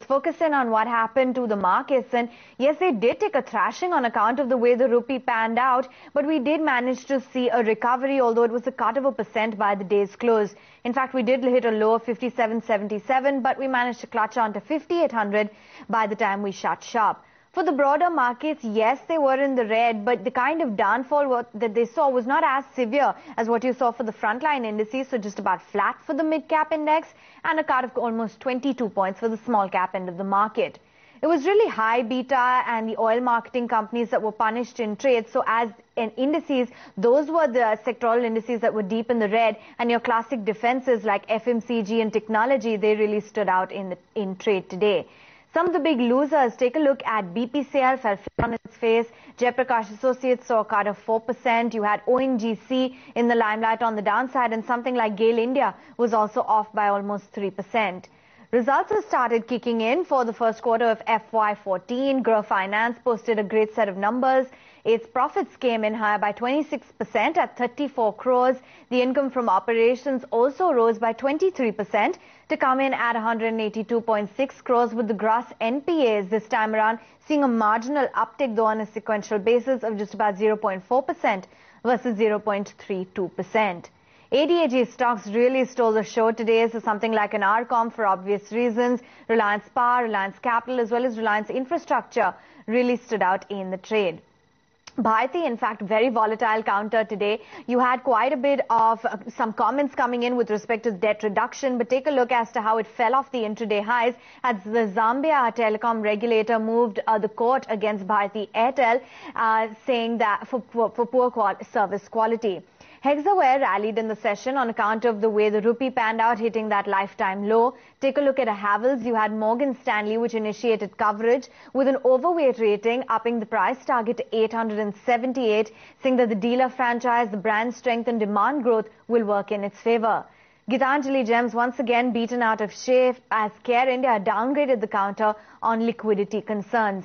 focus in on what happened to the markets. And yes, they did take a thrashing on account of the way the rupee panned out, but we did manage to see a recovery, although it was a cut of 1% by the day's close. In fact, we did hit a low of 57.77, but we managed to clutch on to 5800 by the time we shut shop. For the broader markets, yes, they were in the red, but the kind of downfall that they saw was not as severe as what you saw for the frontline indices, so just about flat for the mid-cap index and a cut of almost 22 points for the small-cap end of the market. It was really high beta and the oil marketing companies that were punished in trade. So as in indices, those were the sectoral indices that were deep in the red, and your classic defenses like FMCG and technology, they really stood out in trade today. Some of the big losers, take a look at BPCL, fell flat on its face. Jayaprakash Associates saw a cut of 4%. You had ONGC in the limelight on the downside, and something like GAIL India was also off by almost 3%. Results have started kicking in for the first quarter of FY14. Growth Finance posted a great set of numbers. Its profits came in higher by 26% at 34 crores. The income from operations also rose by 23% to come in at 182.6 crores, with the gross NPAs this time around seeing a marginal uptick, though on a sequential basis, of just about 0.4% versus 0.32%. ADAG stocks really stole the show today, so something like an RCOM for obvious reasons, Reliance Power, Reliance Capital, as well as Reliance Infrastructure really stood out in the trade. Bharti, in fact, very volatile counter today. You had quite a bit of some comments coming in with respect to debt reduction, but take a look as to how it fell off the intraday highs as the Zambia telecom regulator moved the court against Bharti Airtel, saying that for poor service quality. Hexaware rallied in the session on account of the way the rupee panned out, hitting that lifetime low. Take a look at a Havells. You had Morgan Stanley, which initiated coverage with an overweight rating, upping the price target to 878, saying that the dealer franchise, the brand strength and demand growth will work in its favor. Gitanjali Gems once again beaten out of shape as Care India downgraded the counter on liquidity concerns.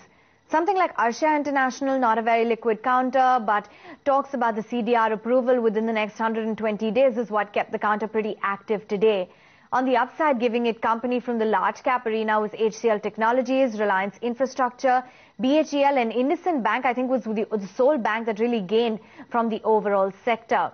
Something like Arsha International, not a very liquid counter, but talks about the CDR approval within the next 120 days is what kept the counter pretty active today. On the upside, giving it company from the large cap arena was HCL Technologies, Reliance Infrastructure, BHEL and IndusInd Bank, I think was the sole bank that really gained from the overall sector.